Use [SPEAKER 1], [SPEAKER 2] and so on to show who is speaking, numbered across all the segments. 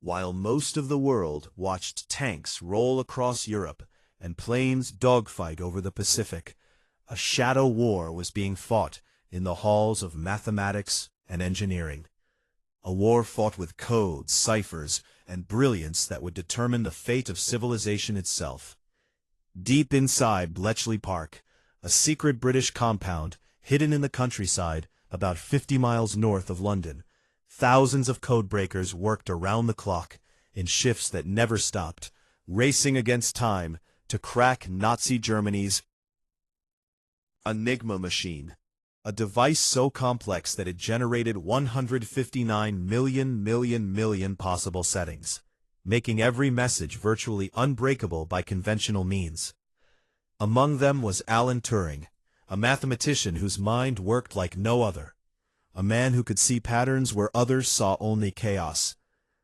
[SPEAKER 1] While most of the world watched tanks roll across Europe and planes dogfight over the Pacific, a shadow war was being fought in the halls of mathematics and engineering. A war fought with codes, ciphers, and brilliance that would determine the fate of civilization itself. Deep inside Bletchley Park, a secret British compound hidden in the countryside about 50 miles north of London, thousands of codebreakers worked around the clock in shifts that never stopped, racing against time to crack Nazi Germany's Enigma machine, a device so complex that it generated 159 million possible settings, making every message virtually unbreakable by conventional means. Among them was Alan Turing, a mathematician whose mind worked like no other, a man who could see patterns where others saw only chaos,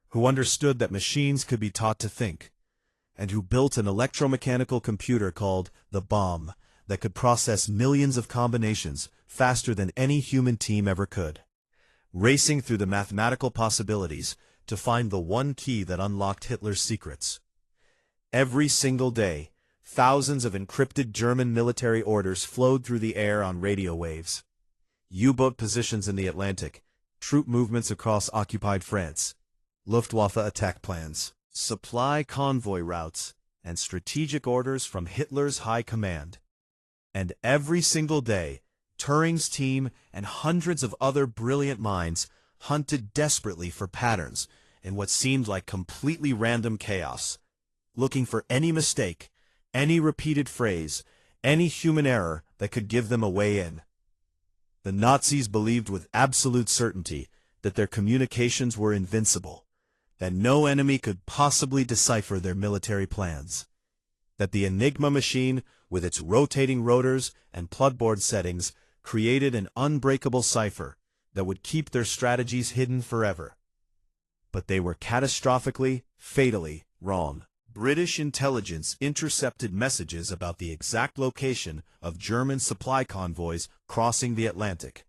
[SPEAKER 1] who understood that machines could be taught to think, and who built an electromechanical computer called the bomb that could process millions of combinations faster than any human team ever could, racing through the mathematical possibilities to find the one key that unlocked Hitler's secrets. Every single day, thousands of encrypted German military orders flowed through the air on radio waves. U-boat positions in the Atlantic, troop movements across occupied France, Luftwaffe attack plans, supply convoy routes, and strategic orders from Hitler's high command. And every single day, Turing's team and hundreds of other brilliant minds hunted desperately for patterns in what seemed like completely random chaos, looking for any mistake, any repeated phrase, any human error that could give them a way in. The Nazis believed with absolute certainty that their communications were invincible, that no enemy could possibly decipher their military plans, that the Enigma machine, with its rotating rotors and plugboard settings, created an unbreakable cipher that would keep their strategies hidden forever. But they were catastrophically, fatally wrong. British intelligence intercepted messages about the exact location of German supply convoys crossing the Atlantic,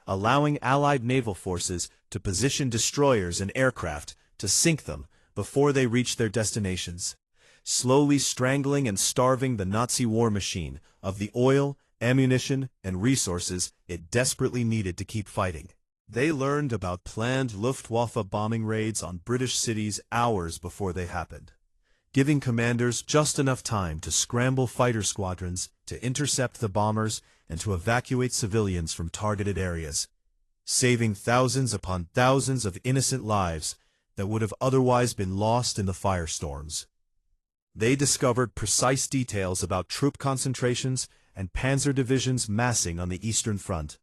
[SPEAKER 1] allowing Allied naval forces to position destroyers and aircraft to sink them before they reached their destinations, slowly strangling and starving the Nazi war machine of the oil, ammunition, and resources it desperately needed to keep fighting. They learned about planned Luftwaffe bombing raids on British cities hours before they happened, giving commanders just enough time to scramble fighter squadrons to intercept the bombers and to evacuate civilians from targeted areas, saving thousands upon thousands of innocent lives that would have otherwise been lost in the firestorms. They discovered precise details about troop concentrations and panzer divisions massing on the Eastern Front,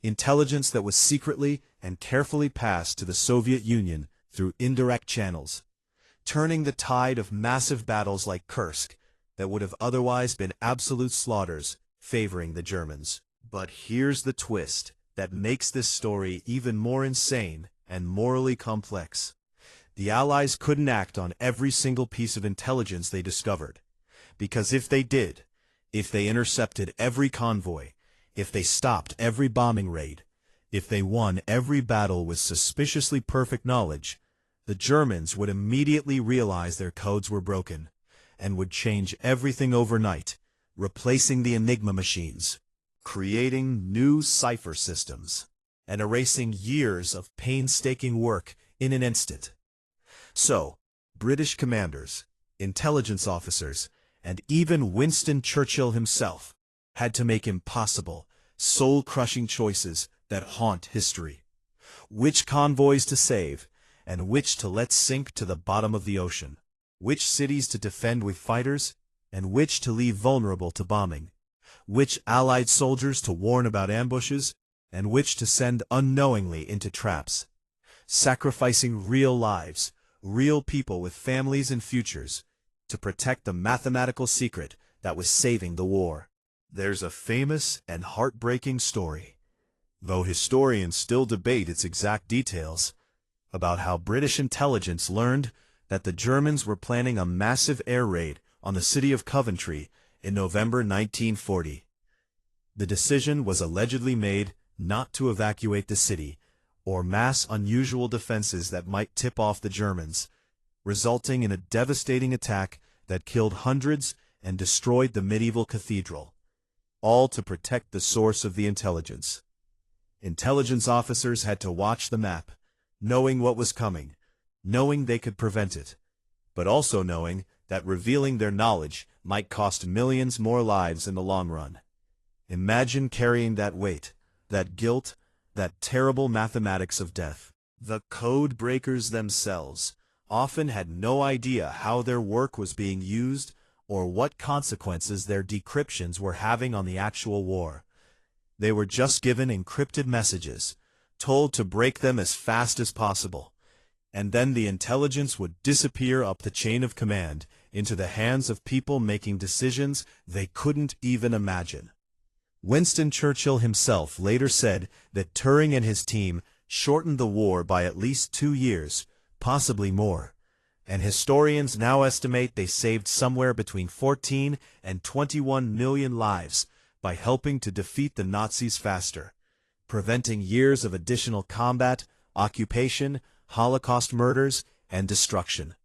[SPEAKER 1] intelligence that was secretly and carefully passed to the Soviet Union through indirect channels, turning the tide of massive battles like Kursk that would have otherwise been absolute slaughters, favoring the Germans. But here's the twist that makes this story even more insane and morally complex. The Allies couldn't act on every single piece of intelligence they discovered, because if they did, if they intercepted every convoy, if they stopped every bombing raid, if they won every battle with suspiciously perfect knowledge, the Germans would immediately realize their codes were broken, and would change everything overnight, replacing the Enigma machines, creating new cipher systems, and erasing years of painstaking work in an instant. So, British commanders, intelligence officers, and even Winston Churchill himself had to make impossible, soul-crushing choices that haunt history. Which convoys to save, and which to let sink to the bottom of the ocean. Which cities to defend with fighters, and which to leave vulnerable to bombing. Which Allied soldiers to warn about ambushes, and which to send unknowingly into traps. Sacrificing real lives, real people with families and futures, to protect the mathematical secret that was saving the war. There's a famous and heartbreaking story, though historians still debate its exact details, about how British intelligence learned that the Germans were planning a massive air raid on the city of Coventry in November 1940. The decision was allegedly made not to evacuate the city, or mass unusual defenses that might tip off the Germans, resulting in a devastating attack that killed hundreds and destroyed the medieval cathedral, all to protect the source of the intelligence. Intelligence officers had to watch the map, knowing what was coming, knowing they could prevent it, but also knowing that revealing their knowledge might cost millions more lives in the long run. Imagine carrying that weight, that guilt, that terrible mathematics of death. The code breakers themselves often had no idea how their work was being used or what consequences their decryptions were having on the actual war. They were just given encrypted messages, told to break them as fast as possible, and then the intelligence would disappear up the chain of command into the hands of people making decisions they couldn't even imagine. Winston Churchill himself later said that Turing and his team shortened the war by at least 2 years, possibly more, and historians now estimate they saved somewhere between 14 and 21 million lives by helping to defeat the Nazis faster, preventing years of additional combat, occupation, Holocaust murders, and destruction.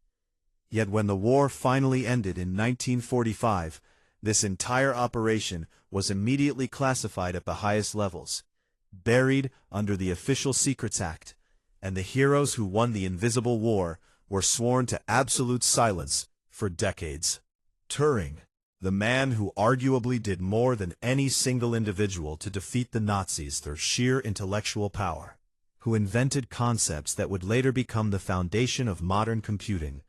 [SPEAKER 1] Yet when the war finally ended in 1945, this entire operation was immediately classified at the highest levels, buried under the Official Secrets Act, and the heroes who won the invisible war were sworn to absolute silence for decades. Turing, the man who arguably did more than any single individual to defeat the Nazis through sheer intellectual power, who invented concepts that would later become the foundation of modern computing,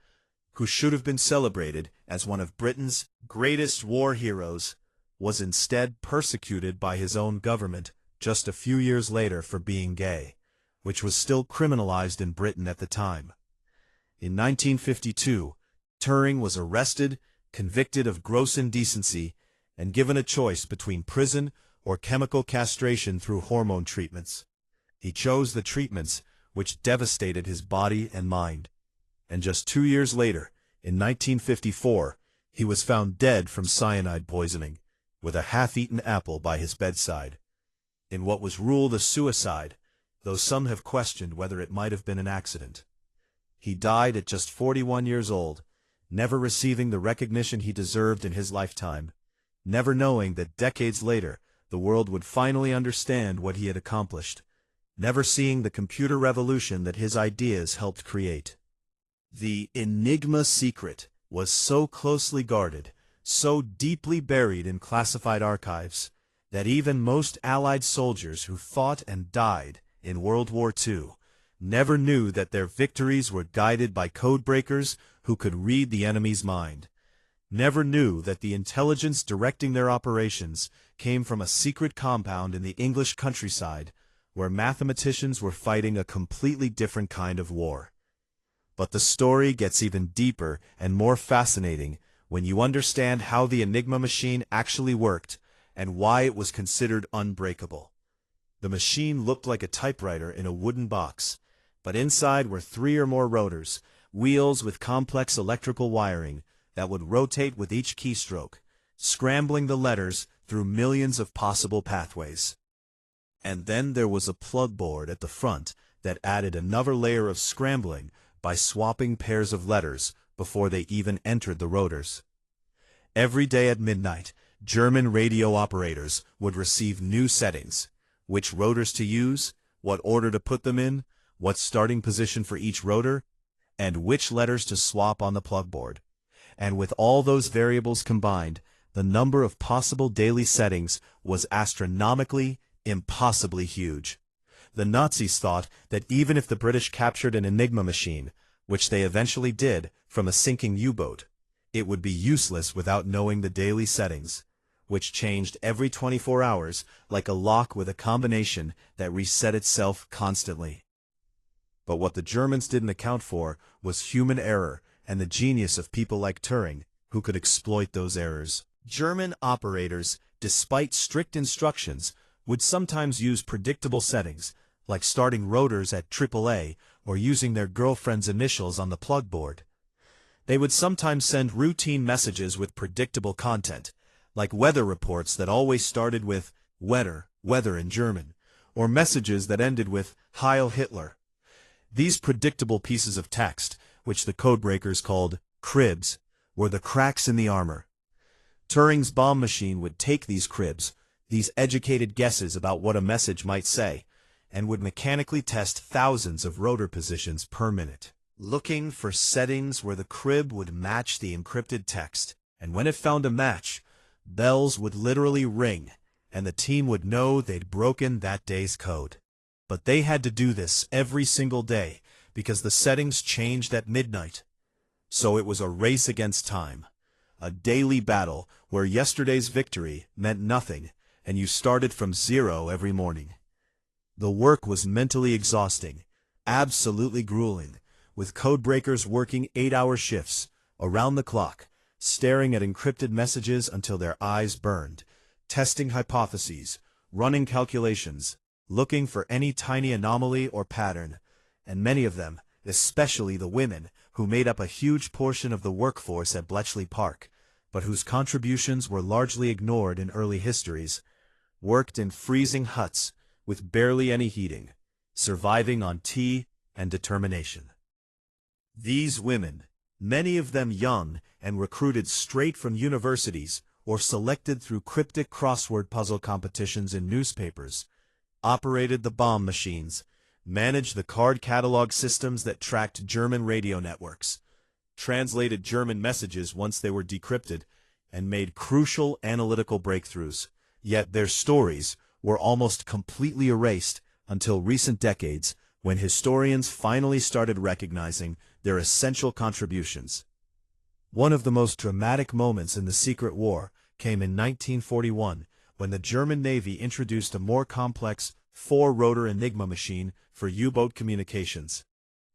[SPEAKER 1] who should have been celebrated as one of Britain's greatest war heroes, was instead persecuted by his own government just a few years later for being gay, which was still criminalized in Britain at the time. In 1952, Turing was arrested, convicted of gross indecency, and given a choice between prison or chemical castration through hormone treatments. He chose the treatments, which devastated his body and mind. And just 2 years later, in 1954, he was found dead from cyanide poisoning, with a half-eaten apple by his bedside, in what was ruled a suicide, though some have questioned whether it might have been an accident. He died at just 41 years old, never receiving the recognition he deserved in his lifetime, never knowing that decades later the world would finally understand what he had accomplished, never seeing the computer revolution that his ideas helped create. The Enigma secret was so closely guarded, so deeply buried in classified archives, that even most Allied soldiers who fought and died in World War II never knew that their victories were guided by codebreakers who could read the enemy's mind, never knew that the intelligence directing their operations came from a secret compound in the English countryside where mathematicians were fighting a completely different kind of war. But the story gets even deeper and more fascinating when you understand how the Enigma machine actually worked and why it was considered unbreakable. The machine looked like a typewriter in a wooden box, but inside were 3 or more rotors, wheels with complex electrical wiring that would rotate with each keystroke, scrambling the letters through millions of possible pathways. And then there was a plug board at the front that added another layer of scrambling by swapping pairs of letters before they even entered the rotors. Every day at midnight, German radio operators would receive new settings: which rotors to use, what order to put them in, what starting position for each rotor, and which letters to swap on the plug board. And with all those variables combined, the number of possible daily settings was astronomically, impossibly huge. The Nazis thought that even if the British captured an Enigma machine, which they eventually did from a sinking U-boat, it would be useless without knowing the daily settings, which changed every 24 hours like a lock with a combination that reset itself constantly. But what the Germans didn't account for was human error and the genius of people like Turing, who could exploit those errors. German operators, despite strict instructions, would sometimes use predictable settings, like starting rotors at AAA or using their girlfriend's initials on the plug board. They would sometimes send routine messages with predictable content, like weather reports that always started with weather in German, or messages that ended with Heil Hitler. These predictable pieces of text which the codebreakers called cribs, were the cracks in the armor. Turing's bomb machine would take these cribs, these educated guesses about what a message might say, and would mechanically test thousands of rotor positions per minute, looking for settings where the crib would match the encrypted text. And when it found a match, bells would literally ring, and the team would know they'd broken that day's code. But they had to do this every single day, because the settings changed at midnight. So it was a race against time, a daily battle where yesterday's victory meant nothing, and you started from zero every morning. The work was mentally exhausting, absolutely grueling, with codebreakers working 8-hour shifts, around the clock, staring at encrypted messages until their eyes burned, testing hypotheses, running calculations, looking for any tiny anomaly or pattern, and many of them, especially the women, who made up a huge portion of the workforce at Bletchley Park, but whose contributions were largely ignored in early histories, worked in freezing huts with barely any heating, surviving on tea and determination. These women, many of them young and recruited straight from universities or selected through cryptic crossword puzzle competitions in newspapers, operated the bomb machines, managed the card catalog systems that tracked German radio networks, translated German messages once they were decrypted, and made crucial analytical breakthroughs. Yet their stories were almost completely erased until recent decades, when historians finally started recognizing their essential contributions. One of the most dramatic moments in the Secret War came in 1941, when the German Navy introduced a more complex 4-rotor Enigma machine for U-boat communications,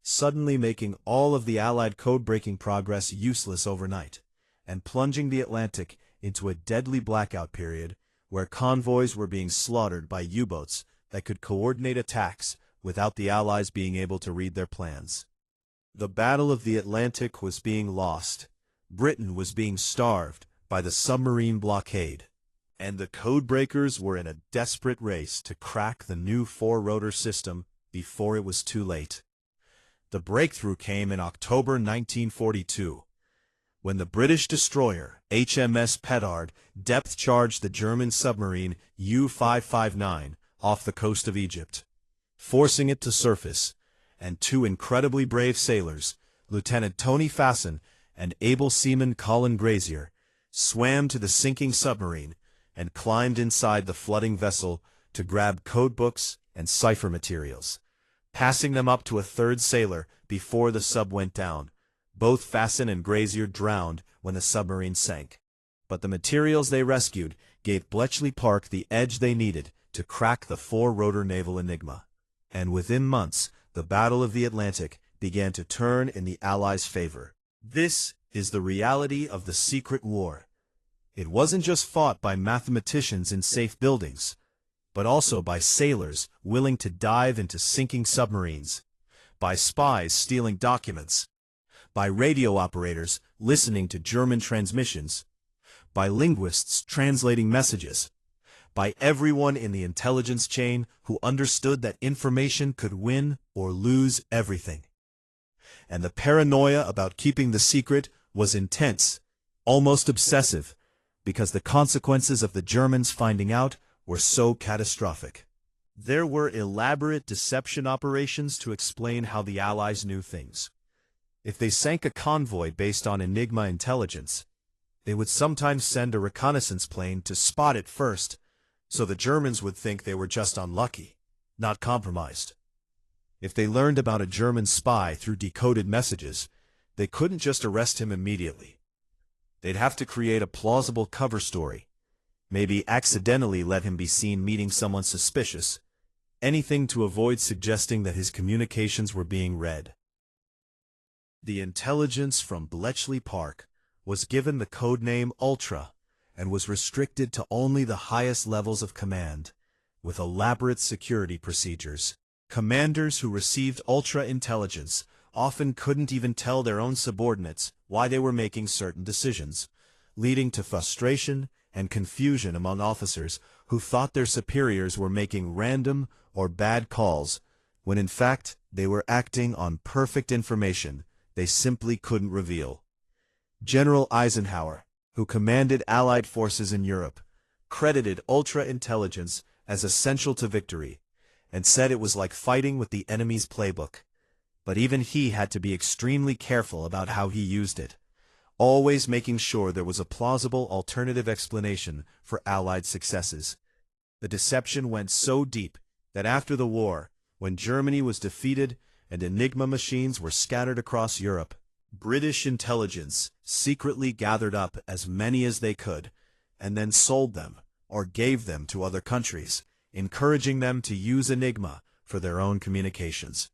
[SPEAKER 1] suddenly making all of the Allied code-breaking progress useless overnight, and plunging the Atlantic into a deadly blackout period where convoys were being slaughtered by U-boats that could coordinate attacks without the Allies being able to read their plans. The Battle of the Atlantic was being lost. Britain was being starved by the submarine blockade, and the codebreakers were in a desperate race to crack the new 4-rotor system before it was too late. The breakthrough came in October 1942, when the British destroyer HMS Petard depth-charged the German submarine U-559 off the coast of Egypt, forcing it to surface, and two incredibly brave sailors, Lieutenant Tony Fasson and able seaman Colin Grazier, swam to the sinking submarine and climbed inside the flooding vessel to grab codebooks and cipher materials, passing them up to a third sailor before the sub went down. Both Fasson and Grazier drowned when the submarine sank, but the materials they rescued gave Bletchley Park the edge they needed to crack the 4-rotor naval enigma. And within months, the Battle of the Atlantic began to turn in the Allies' favor. This is the reality of the Secret War. It wasn't just fought by mathematicians in safe buildings, but also by sailors willing to dive into sinking submarines, by spies stealing documents, by radio operators listening to German transmissions, by linguists translating messages, by everyone in the intelligence chain who understood that information could win or lose everything. And the paranoia about keeping the secret was intense, almost obsessive, because the consequences of the Germans finding out were so catastrophic. There were elaborate deception operations to explain how the Allies knew things. If they sank a convoy based on Enigma intelligence, they would sometimes send a reconnaissance plane to spot it first, so the Germans would think they were just unlucky, not compromised. If they learned about a German spy through decoded messages, they couldn't just arrest him immediately. They'd have to create a plausible cover story, maybe accidentally let him be seen meeting someone suspicious, anything to avoid suggesting that his communications were being read. The intelligence from Bletchley Park was given the codename Ultra and was restricted to only the highest levels of command, with elaborate security procedures. Commanders who received Ultra intelligence often couldn't even tell their own subordinates why they were making certain decisions, leading to frustration and confusion among officers who thought their superiors were making random or bad calls, when in fact they were acting on perfect information they simply couldn't reveal. General Eisenhower, who commanded Allied forces in Europe, credited ultra-intelligence as essential to victory, and said it was like fighting with the enemy's playbook. But even he had to be extremely careful about how he used it, always making sure there was a plausible alternative explanation for Allied successes. The deception went so deep that after the war, when Germany was defeated and Enigma machines were scattered across Europe, British intelligence secretly gathered up as many as they could and then sold them or gave them to other countries, encouraging them to use Enigma for their own communications.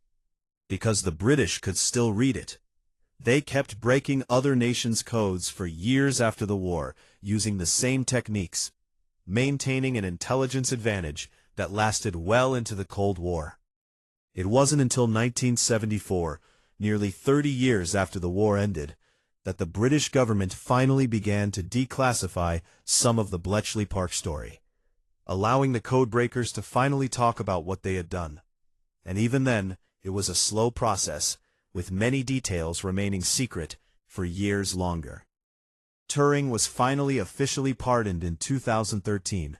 [SPEAKER 1] Because the British could still read it, they kept breaking other nations' codes for years after the war, using the same techniques, maintaining an intelligence advantage that lasted well into the Cold War. It wasn't until 1974, nearly 30 years after the war ended, that the British government finally began to declassify some of the Bletchley Park story, allowing the codebreakers to finally talk about what they had done. And even then, it was a slow process, with many details remaining secret for years longer. Turing was finally officially pardoned in 2013,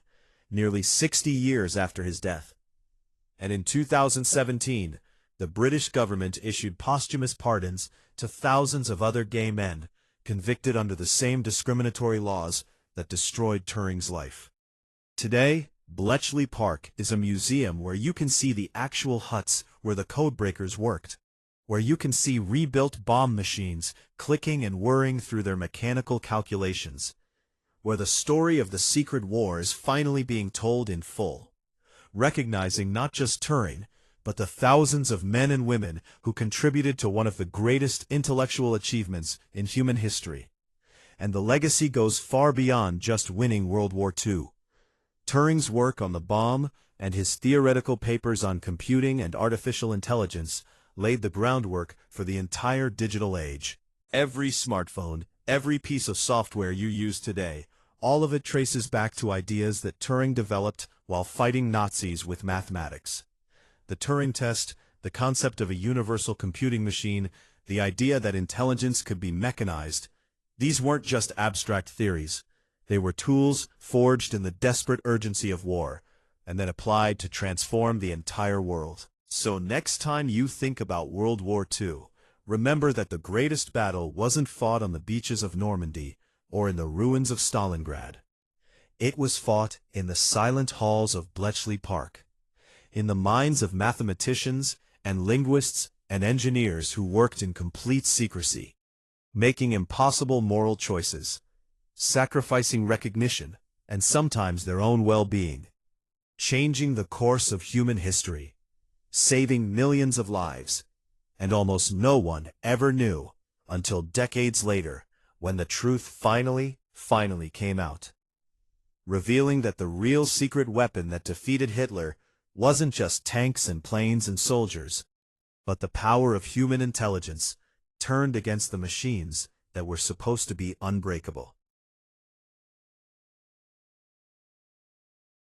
[SPEAKER 1] nearly 60 years after his death. And in 2017, the British government issued posthumous pardons to thousands of other gay men convicted under the same discriminatory laws that destroyed Turing's life. Today, Bletchley Park is a museum where you can see the actual huts where the codebreakers worked, where you can see rebuilt bomb machines clicking and whirring through their mechanical calculations, where the story of the secret war is finally being told in full, recognizing not just Turing, but the thousands of men and women who contributed to one of the greatest intellectual achievements in human history. And the legacy goes far beyond just winning World War II. Turing's work on the bomb and his theoretical papers on computing and artificial intelligence laid the groundwork for the entire digital age. Every smartphone, every piece of software you use today, all of it traces back to ideas that Turing developed while fighting Nazis with mathematics. The Turing test, the concept of a universal computing machine, the idea that intelligence could be mechanized, these weren't just abstract theories. They were tools forged in the desperate urgency of war, and then applied to transform the entire world. So next time you think about World War II, remember that the greatest battle wasn't fought on the beaches of Normandy or in the ruins of Stalingrad. It was fought in the silent halls of Bletchley Park, in the minds of mathematicians and linguists and engineers who worked in complete secrecy, making impossible moral choices, sacrificing recognition and sometimes their own well-being, changing the course of human history, saving millions of lives, and almost no one ever knew until decades later when the truth finally came out, revealing that the real secret weapon that defeated Hitler wasn't just tanks and planes and soldiers, but the power of human intelligence turned against the machines that were supposed to be unbreakable.